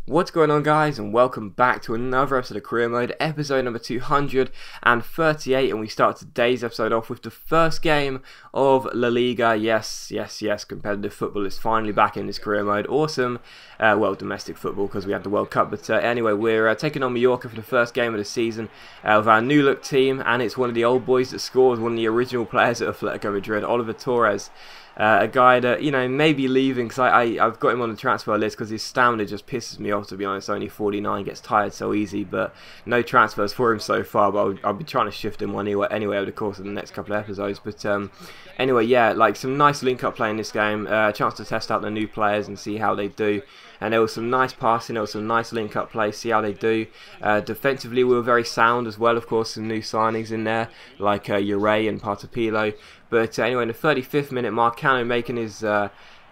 What's going on, guys, and welcome back to another episode of Career Mode, episode number 238, and we start today's episode off with the first game of La Liga. Yes, competitive football is finally back in this Career Mode. Awesome. Well, domestic football because we had the World Cup, but anyway, we're taking on Mallorca for the first game of the season with our new look team, and it's one of the old boys that scores, one of the original players at Atletico Madrid, Oliver Torres. A guy that, you know, may be leaving because I've got him on the transfer list because his stamina just pisses me off, to be honest. Only 49, gets tired so easy, but no transfers for him so far. But I'll be trying to shift him anyway over the course of the next couple of episodes. But anyway, yeah, like some nice link-up play in this game. A chance to test out the new players and see how they do. And there was some nice passing, there was some nice link-up play, see how they do. Defensively, we were very sound as well, of course, some new signings in there, like Uray and Partapilo. But anyway, in the 35th minute, Marcano making his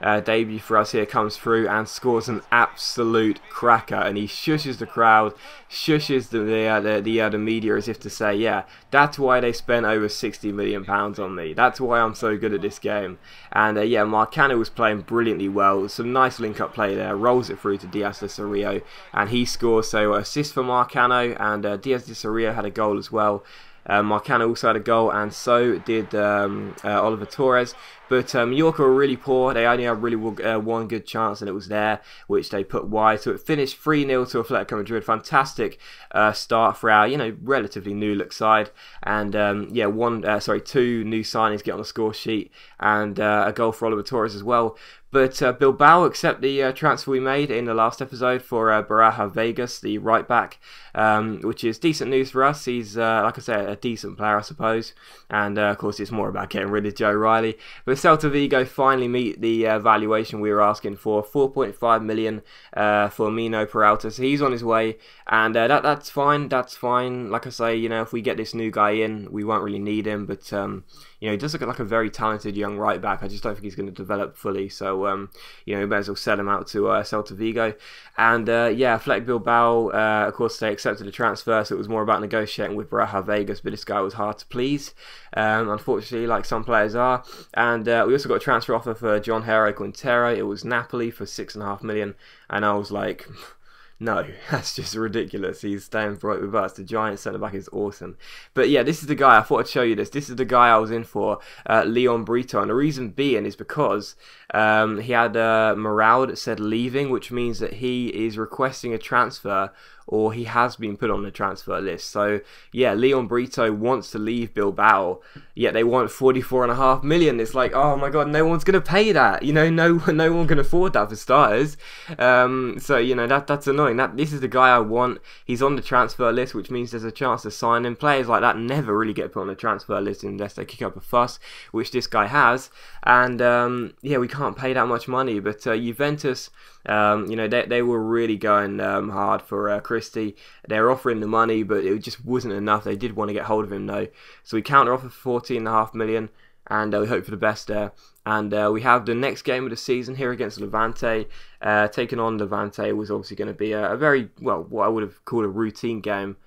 debut for us here comes through and scores an absolute cracker, and he shushes the crowd, shushes the media as if to say, yeah, that's why they spent over £60 million on me. That's why I'm so good at this game. And yeah, Marcano was playing brilliantly well. Some nice link-up play there, rolls it through to Diaz de Cerrillo, and he scores. So assist for Marcano, and Diaz de Cerrillo had a goal as well. Marcano also had a goal, and so did Oliver Torres. But Mallorca were really poor. They only had really one good chance, and it was there, which they put wide. So it finished 3-0 to Atletico Madrid. Fantastic start for our, relatively new look side. And yeah, two new signings get on the score sheet, and a goal for Oliver Torres as well. But Bilbao accept the transfer we made in the last episode for Baraja Vegas, the right back, which is decent news for us. He's, like I said, a decent player, I suppose. And of course, it's more about getting rid of Joe Riley. But Celta Vigo finally meet the valuation we were asking for, 4.5 million for Mino Peralta. So he's on his way, and that's fine. That's fine. Like I say, if we get this new guy in, we won't really need him. But he does look like a very talented young right back. I just don't think he's going to develop fully. So we may as well sell him out to Celta Vigo. And yeah, Athletic Bilbao, of course, they accepted the transfer, so it was more about negotiating with Baraja Vegas, but this guy was hard to please, unfortunately, like some players are. And we also got a transfer offer for John Hero Quintero. It was Napoli for £6.5 million, and I was like, no, that's just ridiculous. He's staying right with us. The giant centre-back is awesome. But yeah, this is the guy. I thought I'd show you this. This is the guy I was in for, Leon Brito. And the reason being is because he had Morale that said leaving, which means that he is requesting a transfer, or he has been put on the transfer list. So yeah, Leon Brito wants to leave Bilbao, yet they want 44.5 million. It's like, oh my god, no one's gonna pay that. No one can afford that for starters. So that's annoying. This is the guy I want. He's on the transfer list, which means there's a chance to sign him. Players like that never really get put on the transfer list unless they kick up a fuss, which this guy has. And yeah, we can't pay that much money. But Juventus, they were really going hard for Christie. They were offering the money, but it just wasn't enough. They did want to get hold of him though, so we counter offer for 14.5 million, and we hope for the best there. And we have the next game of the season here against Levante. Taking on Levante was obviously going to be a very, well, what I would have called a routine game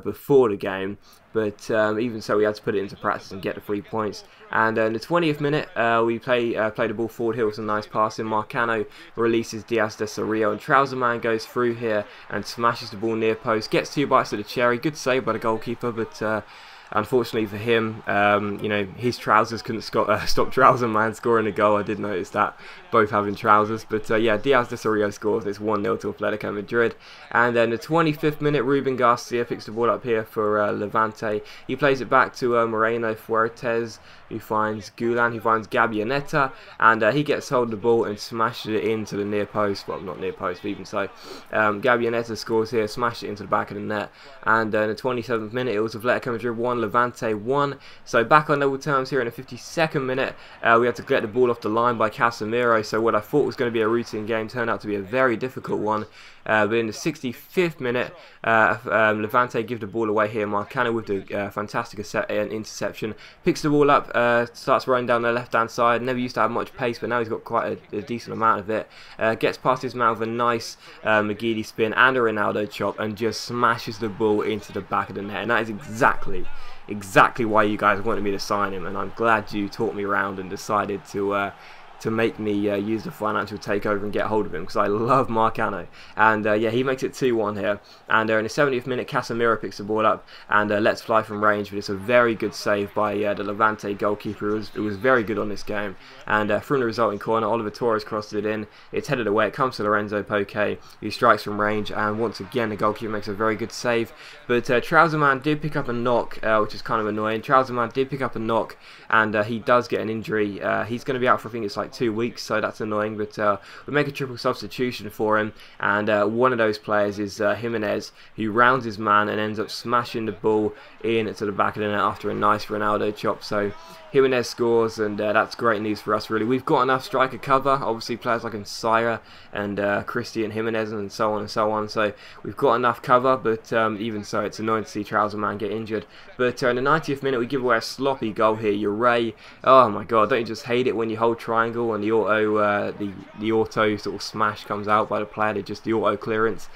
before the game, but even so, we had to put it into practice and get the 3 points. And in the 20th minute, we play the ball forward here with some nice passing. Marcano releases Diaz de Cerrillo, and Trouserman goes through here and smashes the ball near post, gets 2 bites of the cherry. Good save by the goalkeeper, but unfortunately for him, his trousers couldn't stop Trouserman scoring a goal. I did notice that, both having trousers. But yeah, Diaz de Cerrillo scores. It's 1-0 to Atletico Madrid. And then the 25th minute, Ruben Garcia picks the ball up here for Levante. He plays it back to Moreno Fuertes, who finds Gulan, who finds Gabianetta, and he gets hold of the ball and smashes it into the near post. Well, not near post, but even so. Gabianetta scores here, smashed it into the back of the net. And in the 27th minute, it was Atletico Madrid 1, Levante 1. So back on level terms here in the 52nd minute, we had to get the ball off the line by Casemiro. So what I thought was going to be a routine game turned out to be a very difficult one. But in the 65th minute, Levante give the ball away here. Marcano with the fantastic interception, picks the ball up, starts running down the left-hand side. Never used to have much pace, but now he's got quite a decent amount of it. Gets past his man with a nice McGeady spin and a Ronaldo chop, and just smashes the ball into the back of the net. And that is exactly why you guys wanted me to sign him, and I'm glad you talked me around and decided to to make me use the financial takeover and get hold of him, because I love Marcano. And yeah, he makes it 2-1 here. And in the 70th minute, Casemiro picks the ball up and lets fly from range, but it's a very good save by the Levante goalkeeper, who was very good on this game. And from the resulting corner, Oliver Torres crossed it in. It's headed away. It comes to Lorenzo Poke, who strikes from range, and once again the goalkeeper makes a very good save. But Trouserman did pick up a knock, which is kind of annoying. Trouserman did pick up a knock, and he does get an injury. He's going to be out for, I think it's like 2 weeks, so that's annoying. But we make a triple substitution for him, and one of those players is Jimenez, who rounds his man and ends up smashing the ball in to the back of the net after a nice Ronaldo chop. So Jimenez scores, and that's great news for us, really. We've got enough striker cover, obviously players like Nsire and Christie and Jimenez and so on and so on, so we've got enough cover. But even so, it's annoying to see Trouserman get injured. But in the 90th minute, we give away a sloppy goal here. Ure, oh my god, don't you just hate it when you hold triangle and the auto sort of smash comes out by the player, just the auto clearance.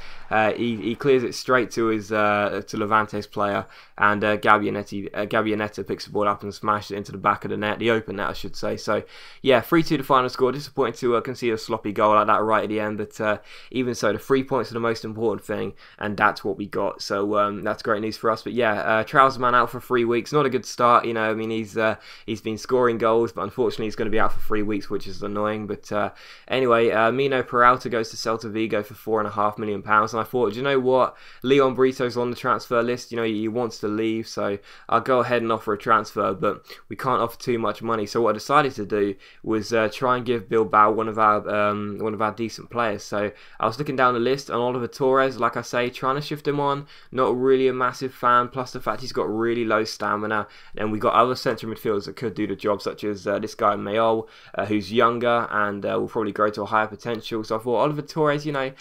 He clears it straight to his to Levante's player, and Gabionetta picks the ball up and smashes it into the back of the net, the open net I should say. So yeah, 3-2 the final score. Disappointing to concede a sloppy goal like that right at the end, but even so, the 3 points are the most important thing, and that's what we got. So that's great news for us. But yeah, Trouserman out for 3 weeks. Not a good start, you know. I mean, he's been scoring goals, but unfortunately he's going to be out for 3 weeks, which is annoying. But anyway, Mino Peralta goes to Celta Vigo for £4.5 million, and I thought, you know what, Leon Brito's on the transfer list, you know, he wants to leave, so I'll go ahead and offer a transfer, but we can't offer too much money. So what I decided to do was try and give Bilbao one of our decent players. So I was looking down the list, and Oliver Torres, like I say, trying to shift him on, not really a massive fan, plus the fact he's got really low stamina. And we got other central midfielders that could do the job, such as this guy Mayol, who's younger and will probably grow to a higher potential. So I thought Oliver Torres, you know,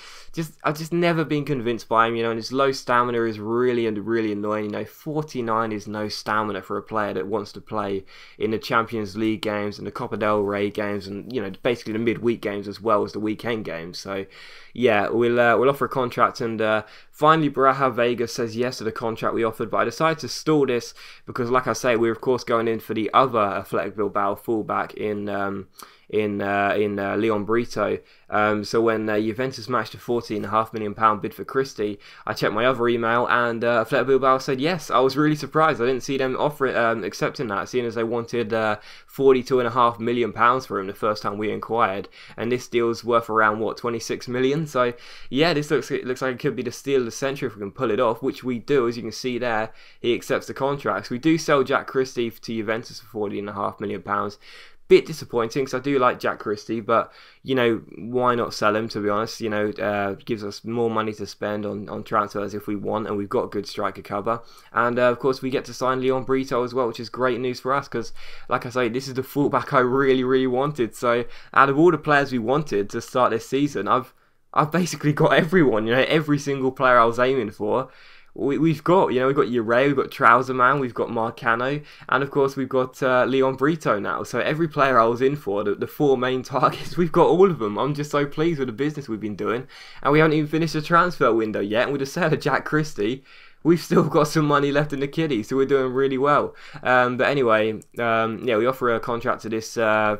I've just never been convinced by him, you know, and his low stamina is really annoying. You know, 49 is no stamina for a player that wants to play in the Champions League games and the Copa del Rey games, and you know, basically the midweek games as well as the weekend games. So yeah, we'll offer a contract, and finally Baraja Vega says yes to the contract we offered. But I decided to stall this because, like I say, we're of course going in for the other Athletic Bilbao fullback in Leon Brito. So when Juventus matched a £14.5 million bid for Christie, I checked my other email, and Athletic Bilbao said yes. I was really surprised. I didn't see them accepting that, seeing as they wanted £42.5 million for him the first time we inquired, and this deal's worth around what, 26 million. So yeah, this looks like it could be the steal of the century if we can pull it off, which we do. As you can see there, he accepts the contracts. We do sell Jack Christie to Juventus for £40.5 million. Bit disappointing, because I do like Jack Christie, but you know, why not sell him, to be honest? You know, gives us more money to spend on transfers if we want, and we've got good striker cover. And of course we get to sign Leon Brito as well, which is great news for us, because like I say, this is the fullback I really wanted. So out of all the players we wanted to start this season, I've basically got everyone, you know, every single player I was aiming for. We've got, you know, we've got Ure, we've got Trouserman, we've got Marcano, and of course we've got Leon Brito now. So every player I was in for, the 4 main targets, we've got all of them. I'm just so pleased with the business we've been doing, and we haven't even finished the transfer window yet. And with the sale of Jack Christie, we've still got some money left in the kiddie, so we're doing really well. But anyway, yeah, we offer a contract to this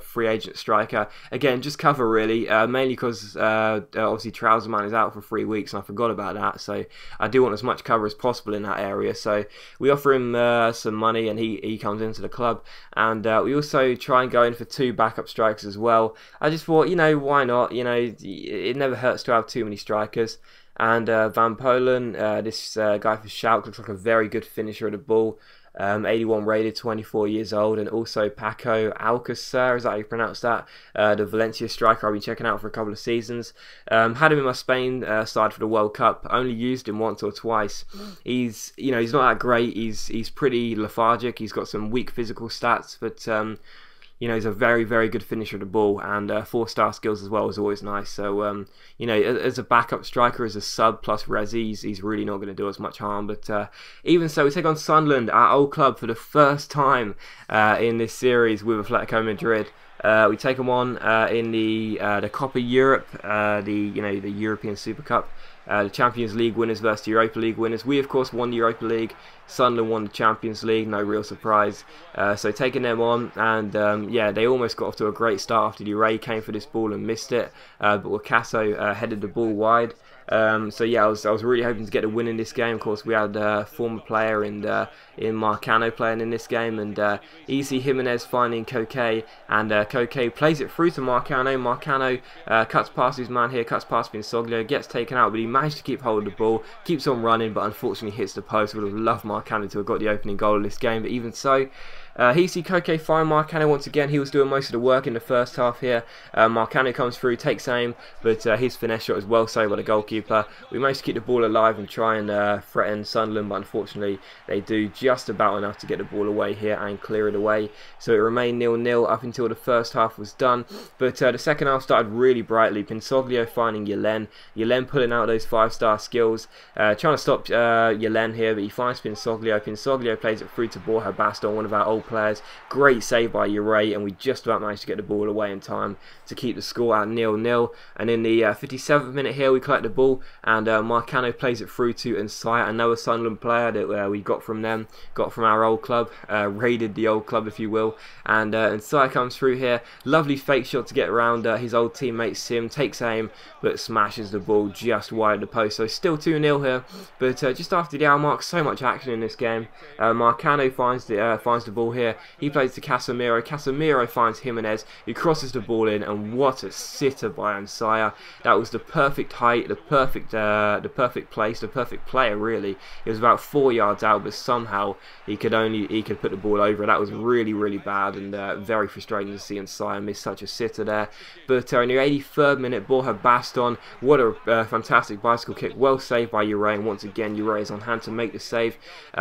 free agent striker. Again, just cover really, mainly because obviously Trouserman is out for 3 weeks, and I forgot about that. So I do want as much cover as possible in that area. So we offer him some money, and he comes into the club. And we also try and go in for 2 backup strikers as well. I just thought, you know, why not? You know, it never hurts to have too many strikers. And Van Polen, this guy for Schalke, looks like a very good finisher of the ball. 81 rated, 24 years old. And also Paco Alcacer, is that how you pronounce that? The Valencia striker I've been checking out for a couple of seasons. Had him in my Spain side for the World Cup. Only used him once or twice. He's, you know, he's not that great. He's pretty lethargic. He's got some weak physical stats, but you know, he's a very good finisher of the ball, and 4-star skills as well is always nice. So, you know, as a backup striker, as a sub plus Resi, he's really not going to do us much harm. But even so, we take on Sunderland, our old club, for the first time in this series with Atletico Madrid. We take them on in the Copa Europe, the European Super Cup. The Champions League winners versus the Europa League winners. We, of course, won the Europa League. Sunderland won the Champions League, no real surprise. So taking them on, and yeah, they almost got off to a great start after Ray came for this ball and missed it. But Wakaso headed the ball wide. So yeah, I was really hoping to get a win in this game. Of course, we had a former player in Marcano playing in this game, and easy Jimenez finding Koke, and Koke plays it through to Marcano. Marcano cuts past his man here, cuts past Pinsoglio, gets taken out, but he managed to keep hold of the ball, keeps on running, but unfortunately hits the post. Would have loved Marcano to have got the opening goal of this game, but even so. Hisi Koke find Marcano once again. He was doing most of the work in the first half here. Marcano comes through, takes aim, but his finesse shot is well saved by the goalkeeper. We managed to keep the ball alive and try and threaten Sunderland, but unfortunately they do just about enough to get the ball away here and clear it away. So it remained 0-0 up until the first half was done. But the second half started really brightly. Pinsoglio finding Yelen. Yelen pulling out those 5-star skills. Trying to stop Yelen here, but he finds Pinsoglio. Pinsoglio plays it through to Borja Baston, one of our old players. Great save by Ure, and we just about managed to get the ball away in time to keep the score at 0-0. And in the 57th minute here, we collect the ball, and Marcano plays it through to Nsaya, another Sunderland player that we got from our old club, raided the old club if you will. And Nsaya comes through here, lovely fake shot to get around his old teammate Sim, takes aim, but smashes the ball just wide of the post. So still 2-0 here, but just after the hour mark, so much action in this game. Marcano finds the ball here. He plays to Casemiro. Casemiro finds Jimenez. He crosses the ball in, and what a sitter by Nsaya. That was the perfect height, the perfect place, the perfect player really. He was about 4 yards out, but somehow he could put the ball over. That was really, really bad, and very frustrating to see Nsaya miss such a sitter there. But in the 83rd minute, Borja Baston, what a fantastic bicycle kick, well saved by Ure, and once again Ure is on hand to make the save.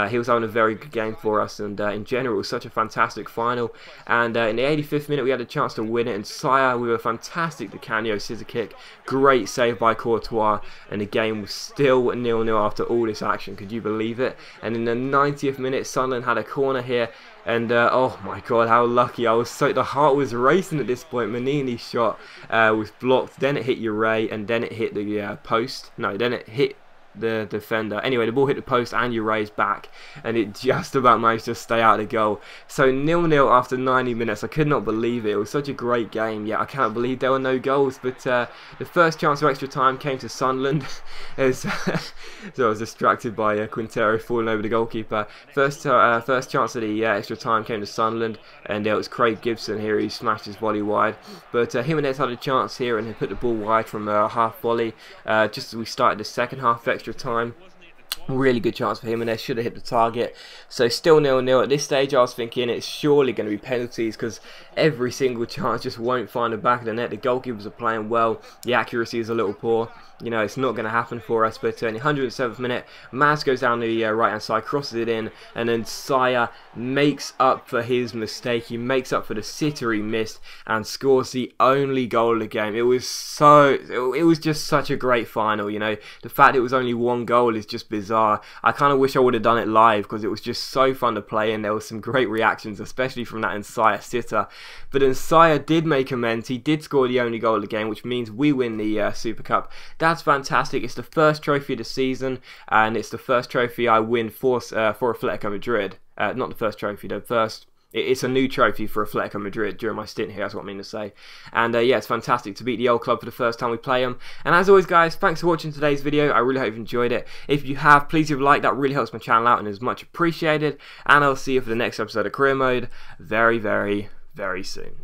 He was having a very good game for us, and in general it was such a fantastic final. And in the 85th minute we had a chance to win it, and Saya with a fantastic Di Canio scissor kick, great save by Courtois, and the game was still 0-0 after all this action. Could you believe it? And in the 90th minute, Sunderland had a corner here, and oh my god, how lucky I was. So the heart was racing at this point. Manini's shot was blocked, then it hit Ure, and then it hit the post. No, then it hit the defender. Anyway, the ball hit the post and Ure's back, and it just about managed to stay out of the goal. So 0-0 after 90 minutes. I could not believe it. It was such a great game. Yeah, I cannot believe there were no goals. But the first chance of extra time came to Sunderland. So I was distracted by Quintero falling over the goalkeeper. First chance of the extra time came to Sunderland, and it was Craig Gibson here who smashed his volley wide. But Jimenez had a chance here, and he put the ball wide from half volley just as we started the second half extra time. Really good chance for him, and they should have hit the target. So still 0-0 at this stage. I was thinking it's surely going to be penalties, because every single chance just won't find the back of the net. The goalkeepers are playing well, the accuracy is a little poor. You know, it's not going to happen for us. But in the 107th minute, Maz goes down the right hand side, crosses it in, and then Saya makes up for his mistake. He makes up for the sitter he missed and scores the only goal of the game. It was just such a great final. You know, the fact it was only one goal is just bizarre. I kind of wish I would have done it live, because it was just so fun to play, and there was some great reactions, especially from that Nsaya sitter. But Nsaya did make amends. He did score the only goal of the game, which means we win the Super Cup. That's fantastic. It's the first trophy of the season, and it's the first trophy I win for Atletico Madrid. Not the first trophy, the first. It's a new trophy for Atletico Madrid during my stint here, that's what I mean to say. And yeah, it's fantastic to beat the old club for the first time we play them. And as always guys, thanks for watching today's video. I really hope you enjoyed it. If you have, please leave a like, that really helps my channel out and is much appreciated. And I'll see you for the next episode of Career Mode very, very, very soon.